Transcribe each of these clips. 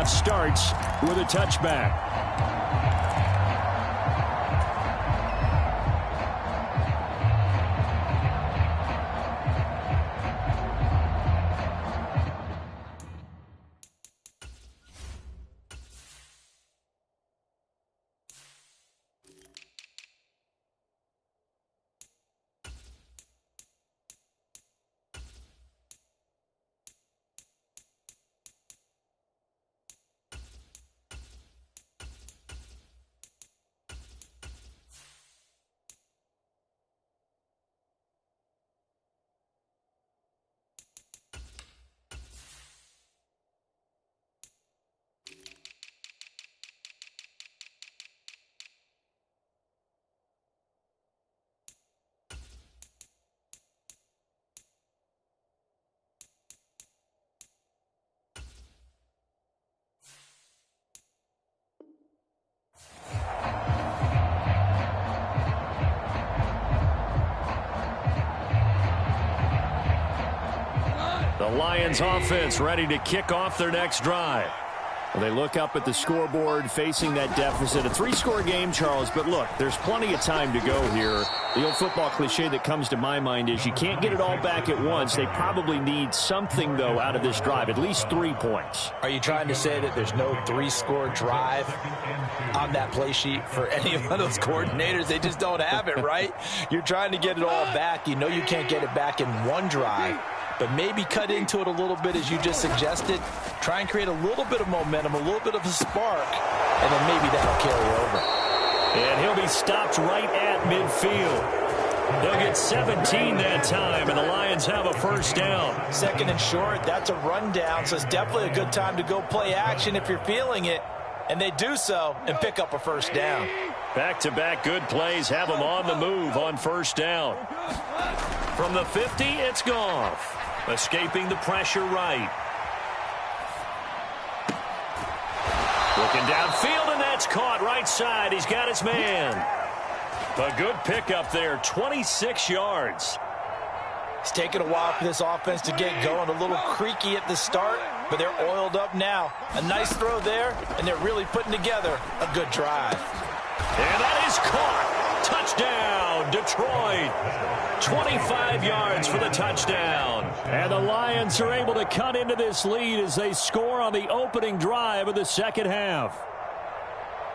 half starts with a touchback. The Lions offense ready to kick off their next drive. Well, they look up at the scoreboard facing that deficit. A 3-score game, Charles, but look, there's plenty of time to go here. The old football cliche that comes to my mind is you can't get it all back at once. They probably need something, though, out of this drive, at least 3 points. Are you trying to say that there's no 3-score drive on that play sheet for any of those coordinators? They just don't have it, right? You're trying to get it all back. You know you can't get it back in one drive. But maybe cut into it a little bit, as you just suggested. Try and create a little bit of momentum, a little bit of a spark, and then maybe that'll carry over. And he'll be stopped right at midfield. They'll get 17 that time, and the Lions have a first down. 2nd and short, that's a rundown, so it's definitely a good time to go play action if you're feeling it. And they do so and pick up a first down. Back-to-back good plays have them on the move on first down. From the 50, it's Goff. Escaping the pressure right. Looking downfield, and that's caught right side. He's got his man. A good pickup there, 26 yards. It's taken a while for this offense to get going. A little creaky at the start, but they're oiled up now. A nice throw there, and they're really putting together a good drive. And that is caught. Touchdown, Detroit. 25 yards for the touchdown. And the Lions are able to cut into this lead as they score on the opening drive of the second half.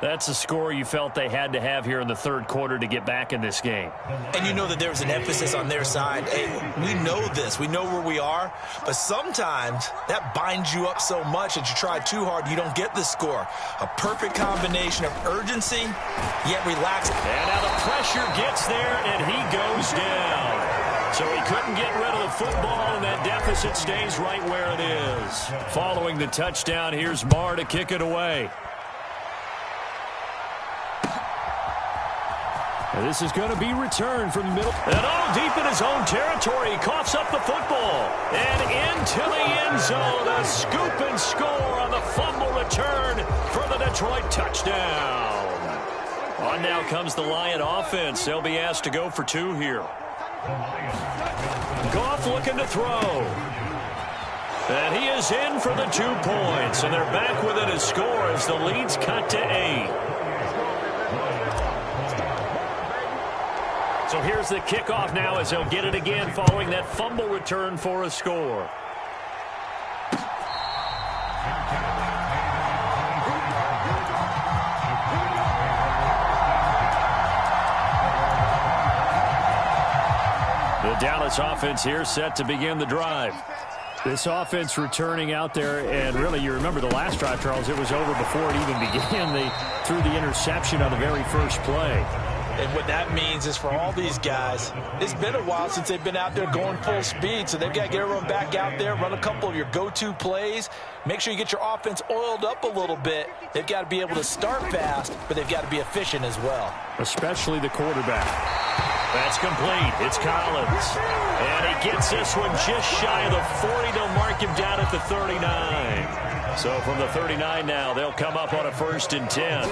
That's a score you felt they had to have here in the third quarter to get back in this game. And you know that there was an emphasis on their side. Hey, we know this. We know where we are. But sometimes that binds you up so much that you try too hard, you don't get the score. A perfect combination of urgency, yet relaxed. And now the pressure gets there, and he goes down. So he couldn't get rid of the football, and that deficit stays right where it is. Following the touchdown, here's Marr to kick it away. This is going to be returned from the middle. And deep in his own territory. He coughs up the football. And into the end zone. A scoop and score on the fumble return for the Detroit touchdown. On now comes the Lion offense. They'll be asked to go for 2 here. Goff looking to throw. And he is in for the 2 points. And they're back within a score as the lead's cut to 8. So here's the kickoff now as they'll get it again following that fumble return for a score. The Dallas offense here set to begin the drive. This offense returning out there, and really you remember the last drive, Charles, it was over before it even began. They threw the interception on the very first play. And what that means is for all these guys, it's been a while since they've been out there going full speed, so they've got to get everyone back out there, run a couple of your go-to plays, make sure you get your offense oiled up a little bit. They've got to be able to start fast, but they've got to be efficient as well. Especially the quarterback. That's complete. It's Collins. And he gets this one just shy of the 40. They'll mark him down at the 39. So from the 39 now, they'll come up on a 1st and 10.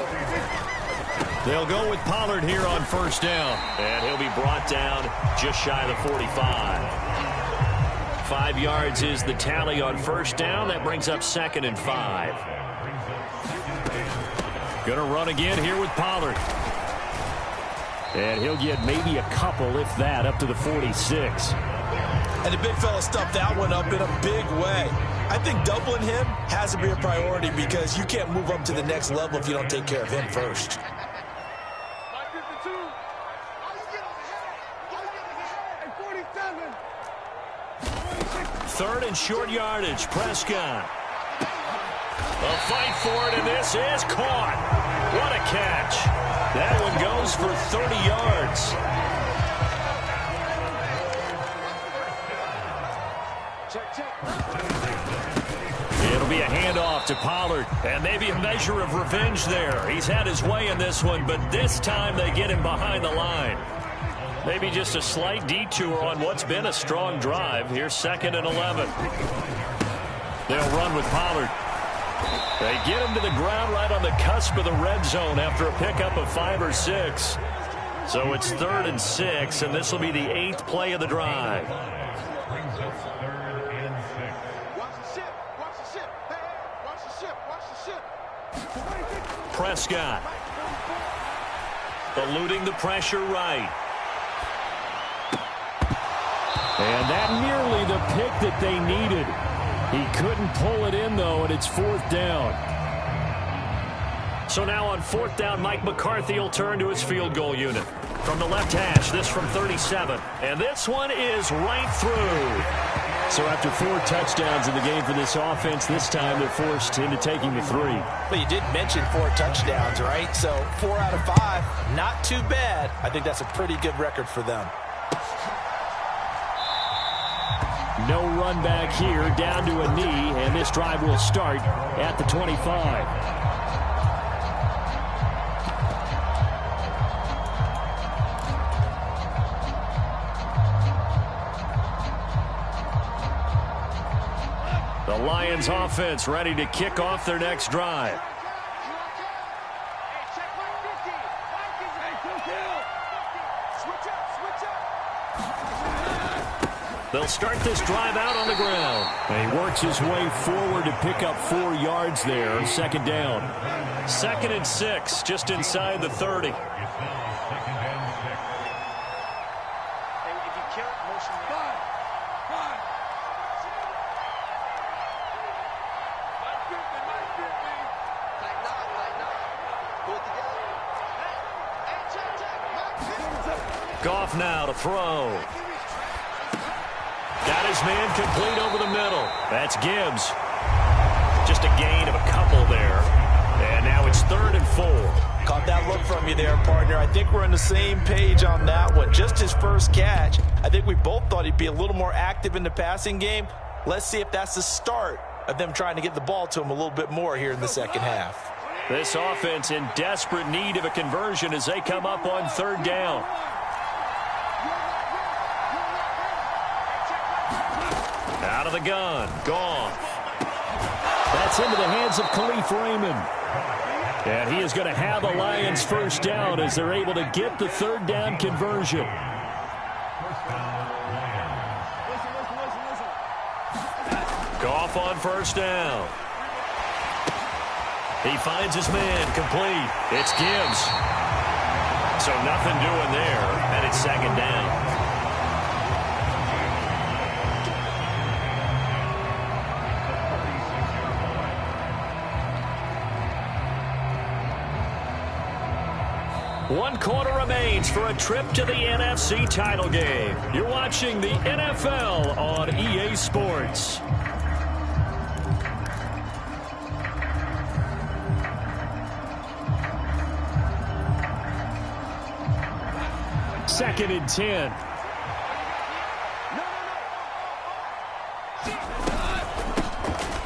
They'll go with Pollard here on first down. And he'll be brought down just shy of the 45. 5 yards is the tally on first down. That brings up 2nd and 5. Going to run again here with Pollard. And he'll get maybe a couple, if that, up to the 46. And the big fella stuffed that one up in a big way. I think doubling him has to be a priority because you can't move up to the next level if you don't take care of him first. Third and short yardage. Prescott. A fight for it, and this is caught. What a catch. That one goes for 30 yards. It'll be a handoff to Pollard, and maybe a measure of revenge there. He's had his way in this one, but this time they get him behind the line. Maybe just a slight detour on what's been a strong drive. Here's 2nd and 11. They'll run with Pollard. They get him to the ground right on the cusp of the red zone after a pickup of 5 or 6. So it's 3rd and 6, and this will be the 8th play of the drive. Prescott. Eluding the pressure right. And that nearly the pick that they needed. He couldn't pull it in, though, and it's 4th down. So now on 4th down, Mike McCarthy will turn to his field goal unit. From the left hash, this from 37. And this one is right through. So after 4 touchdowns in the game for this offense, this time they're forced into taking the 3. But you did mention 4 touchdowns, right? So 4 out of 5, not too bad. I think that's a pretty good record for them. No run back here, down to a knee, and this drive will start at the 25. The Lions offense ready to kick off their next drive. They'll start this drive out on the ground. And he works his way forward to pick up 4 yards there. 2nd down. 2nd and 6, just inside the 30. Goff now to throw. Got his man complete over the middle. That's Gibbs. Just a gain of a couple there. And now it's 3rd and 4. Caught that look from you there, partner. I think we're on the same page on that one. Just his first catch. I think we both thought he'd be a little more active in the passing game. Let's see if that's the start of them trying to get the ball to him a little bit more here in the second half. This offense in desperate need of a conversion as they come up on 3rd down. Out of the gun. Gone. That's into the hands of Khalif Raymond. And he is going to have the Lions first down as they're able to get the 3rd down conversion. Goff on first down. He finds his man complete. It's Gibbs. So nothing doing there, and it's 2nd down. One quarter remains for a trip to the NFC title game. You're watching the NFL on EA Sports. Second and 10.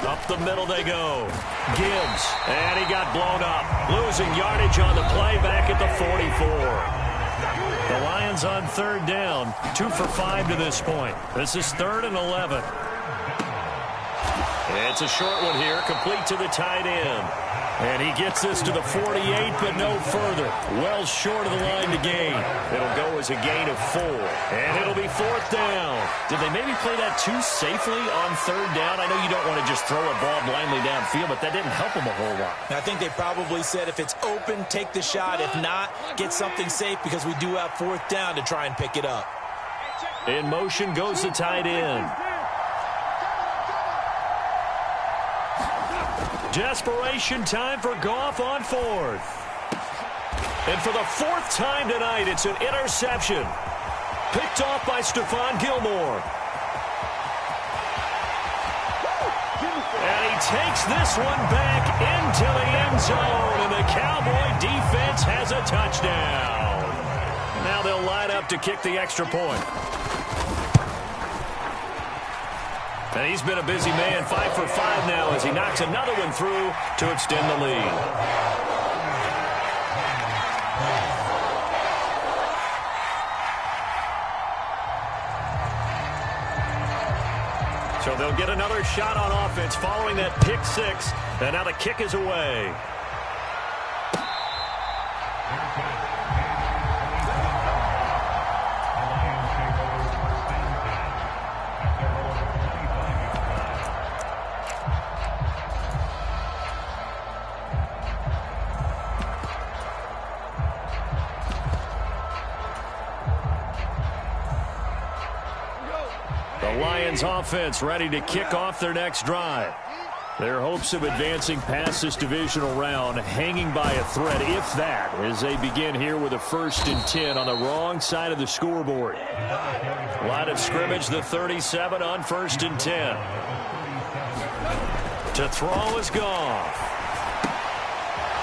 Up the middle they go. Gibbs, and he got blown up. Losing yardage on the play back at the 44. The Lions on 3rd down. 2 for 5 to this point. This is 3rd and 11. It's a short one here, complete to the tight end. And he gets this to the 48, but no further. Well short of the line to gain. It'll go as a gain of 4. And it'll be 4th down. Did they maybe play that too safely on 3rd down? I know you don't want to just throw a ball blindly downfield, but that didn't help them a whole lot. I think they probably said if it's open, take the shot. If not, get something safe because we do have 4th down to try and pick it up. In motion goes the tight end. Desperation time for Goff on 4th. And for the 4th time tonight, it's an interception. Picked off by Stephon Gilmore. And he takes this one back into the end zone, and the Cowboy defense has a touchdown. Now they'll line up to kick the extra point. And he's been a busy man, 5 for 5 now as he knocks another one through to extend the lead. So they'll get another shot on offense following that pick 6, and now the kick is away. Lions offense ready to kick off their next drive. Their hopes of advancing past this divisional round hanging by a thread, if that, as they begin here with a 1st and 10 on the wrong side of the scoreboard. Line of scrimmage, the 37 on 1st and 10. To throw is Goff.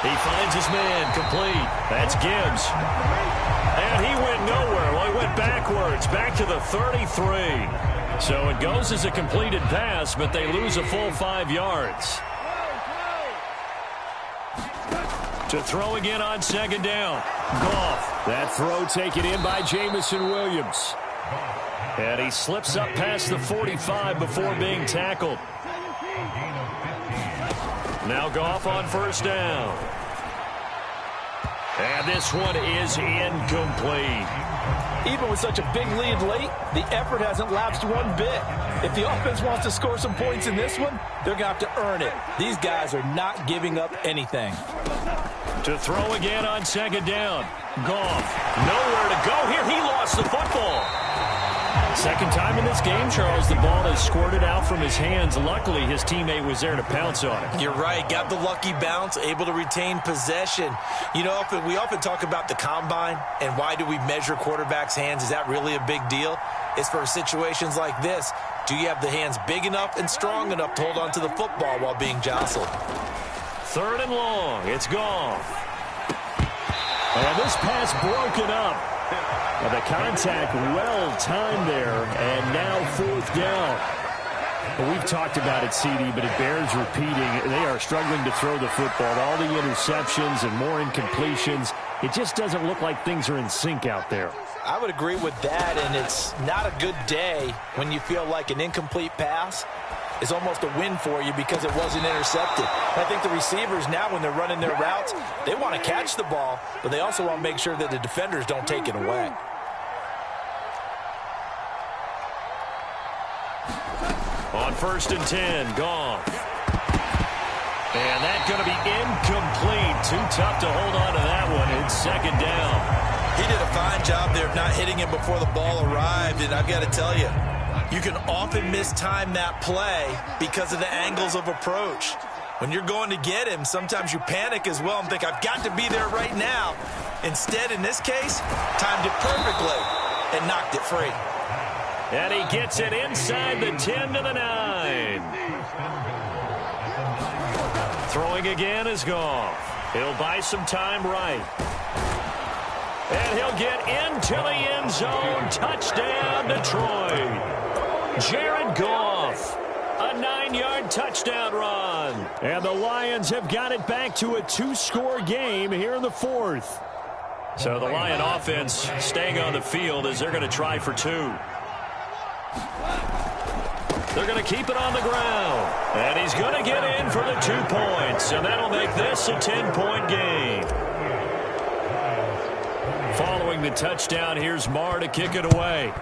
He finds his man complete. That's Gibbs. And he went nowhere. Well, he went backwards, back to the 33. So it goes as a completed pass, but they lose a full 5 yards. To throw again on 2nd down. Goff. That throw taken in by Jamison Williams. And he slips up past the 45 before being tackled. Now Goff on 1st down. And this one is incomplete. Even with such a big lead late, the effort hasn't lapsed one bit. If the offense wants to score some points in this one, they're going to have to earn it. These guys are not giving up anything. To throw again on 2nd down. Goff. Nowhere to go here. He lost the football. 2nd time in this game, Charles, the ball has squirted out from his hands. Luckily, his teammate was there to pounce on it. You're right. Got the lucky bounce, able to retain possession. You know, we often talk about the combine and why do we measure quarterbacks' hands. Is that really a big deal? It's for situations like this. Do you have the hands big enough and strong enough to hold on to the football while being jostled? 3rd and long. It's Goff. And this pass broken up. And the contact well-timed there, and now 4th down. Well, we've talked about it, CD, but it bears repeating. They are struggling to throw the football. All the interceptions and more incompletions. It just doesn't look like things are in sync out there. I would agree with that, and it's not a good day when you feel like an incomplete pass is almost a win for you because it wasn't intercepted. I think the receivers now, when they're running their routes, they want to catch the ball, but they also want to make sure that the defenders don't take it away. On 1st and 10, Goff. And that's going to be incomplete. Too tough to hold on to that one. It's 2nd down. He did a fine job there of not hitting him before the ball arrived, and I've got to tell you, you can often mistime that play because of the angles of approach. When you're going to get him, sometimes you panic as well and think, I've got to be there right now. Instead, in this case, timed it perfectly and knocked it free. And he gets it inside the 10 to the 9. Throwing again is Goff. He'll buy some time right. And he'll get into the end zone. Touchdown, Detroit. Jared Goff, a 9-yard touchdown run. And the Lions have got it back to a 2-score game here in the 4th. So the Lion offense staying on the field as they're going to try for 2. They're going to keep it on the ground. And he's going to get in for the 2 points. And that'll make this a 10-point game. Following the touchdown, here's Marr to kick it away.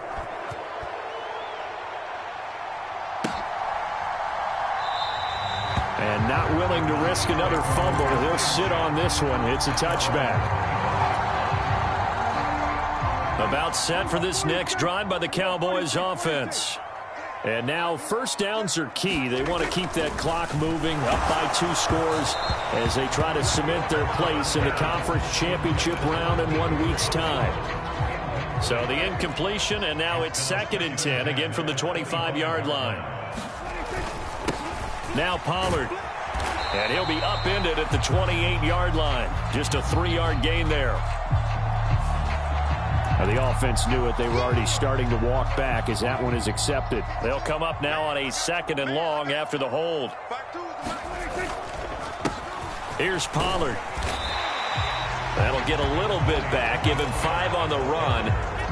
And not willing to risk another fumble. He'll sit on this one. It's a touchback. About set for this next drive by the Cowboys offense. And now first downs are key. They want to keep that clock moving, up by 2 scores as they try to cement their place in the conference championship round in 1 week's time. So the incompletion, and now it's 2nd and 10, again from the 25-yard line. Now Pollard. And he'll be upended at the 28-yard line. Just a 3-yard gain there. Now the offense knew it. They were already starting to walk back as that one is accepted. They'll come up now on a 2nd and long after the hold. Here's Pollard. That'll get a little bit back, give him 5 on the run.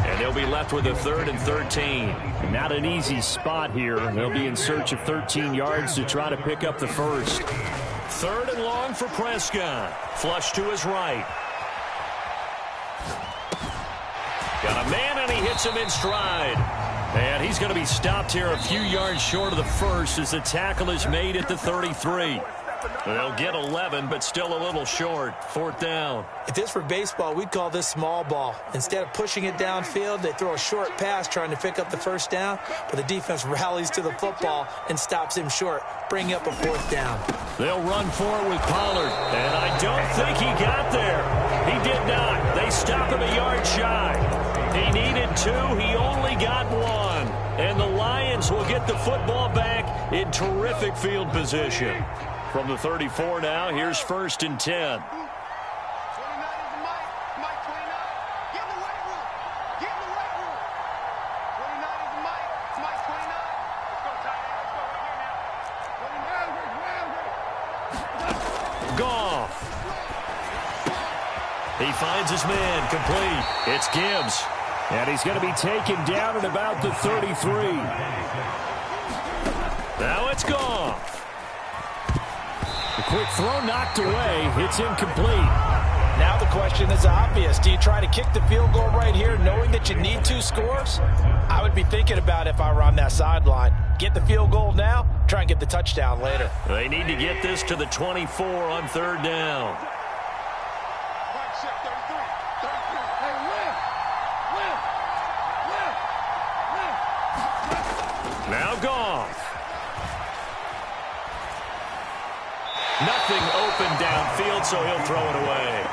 And they'll be left with a 3rd and 13. Not an easy spot here. They'll be in search of 13 yards to try to pick up the first. 3rd and long for Prescott. Flush to his right. Got a man, and he hits him in stride. And he's going to be stopped here a few yards short of the first as the tackle is made at the 33. They'll get 11, but still a little short. 4th down. If this were baseball, we'd call this small ball. Instead of pushing it downfield, they throw a short pass trying to pick up the first down, but the defense rallies to the football and stops him short, bringing up a 4th down. They'll run for it with Pollard, and I don't think he got there. He did not. They stop him a yard shy. He needed 2. He only got 1. And the Lions will get the football back in terrific field position. From the 34 now, here's 1st and 10. Goff. He finds his man, complete. It's Gibbs. And he's going to be taken down at about the 33. Now it's Goff. The quick throw knocked away. It's incomplete. Now the question is obvious. Do you try to kick the field goal right here knowing that you need 2 scores? I would be thinking about it if I were on that sideline. Get the field goal now, try and get the touchdown later. They need to get this to the 24 on 3rd down. Now Goff. Nothing open downfield, so he'll throw it away.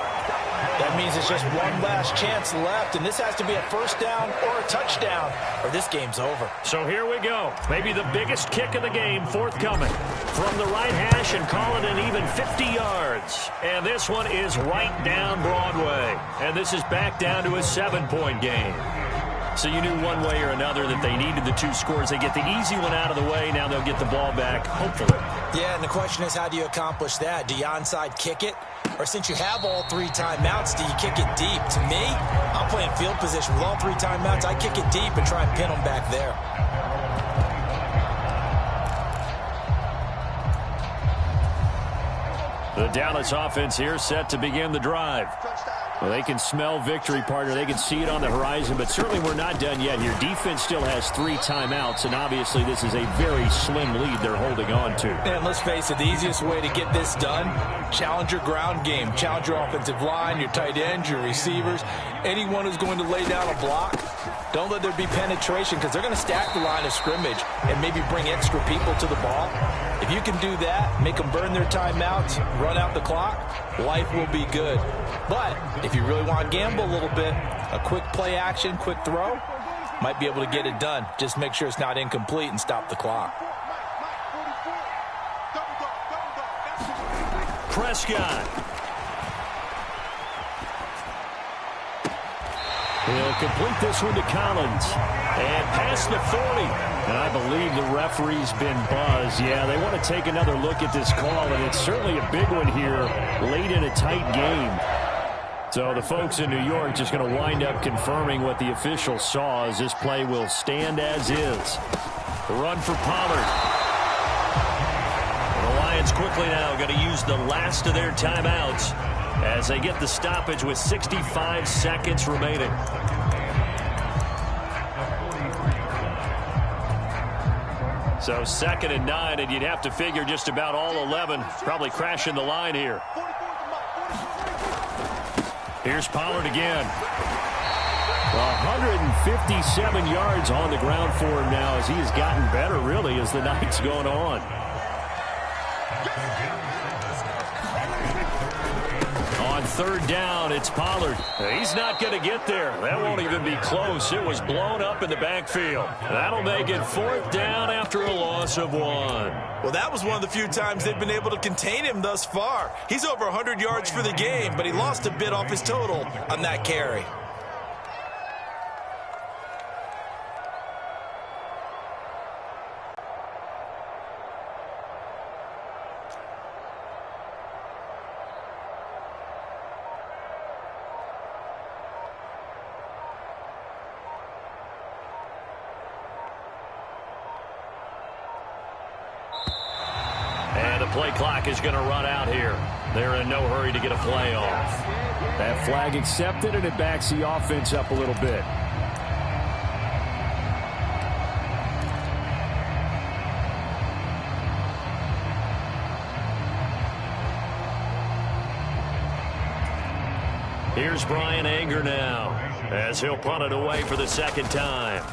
That means it's just one last chance left, and this has to be a 1st down or a touchdown, or this game's over. So here we go. Maybe the biggest kick of the game forthcoming. From the right hash and call it an even 50 yards. And this one is right down Broadway. And this is back down to a 7-point game. So you knew one way or another that they needed the 2 scores. They get the easy one out of the way. Now they'll get the ball back, hopefully. Yeah, and the question is, how do you accomplish that? Do you onside kick it? Or since you have all 3 timeouts, do you kick it deep? To me, I'm playing field position with all 3 timeouts. I kick it deep and try and pin them back there. The Dallas offense here set to begin the drive. Well, they can smell victory, partner. They can see it on the horizon, but certainly we're not done yet here. Defense still has 3 timeouts, and obviously this is a very slim lead they're holding on to. And let's face it, the easiest way to get this done, challenge your ground game. Challenge your offensive line, your tight ends, your receivers, anyone who's going to lay down a block. Don't let there be penetration because they're going to stack the line of scrimmage and maybe bring extra people to the ball. If you can do that, make them burn their timeouts, run out the clock, life will be good. But if you really want to gamble a little bit, a quick play action, quick throw, might be able to get it done. Just make sure it's not incomplete and stop the clock. Prescott. He'll complete this one to Collins. And past the 40. And I believe the referee's been buzzed. Yeah, they want to take another look at this call, and it's certainly a big one here late in a tight game. So the folks in New York just going to wind up confirming what the official saw, as this play will stand as is. Run for Pollard. The Lions quickly now going to use the last of their timeouts as they get the stoppage with 65 seconds remaining. So 2nd and 9, and you'd have to figure just about all 11 probably crashing the line here. Here's Pollard again. 157 yards on the ground for him now as he has gotten better, really, as the night's going on. On 3rd down, it's Pollard. He's not going to get there. That won't even be close. It was blown up in the backfield. That'll make it 4th down after a loss of 1. Well, that was one of the few times they've been able to contain him thus far. He's over 100 yards for the game, but he lost a bit off his total on that carry. Play clock is going to run out here. They're in no hurry to get a play off. That flag accepted, and it backs the offense up a little bit. Here's Brian Anger now as he'll punt it away for the 2nd time.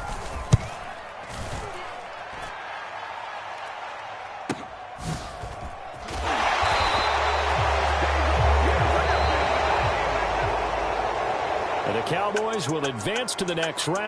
The Cowboys will advance to the next round.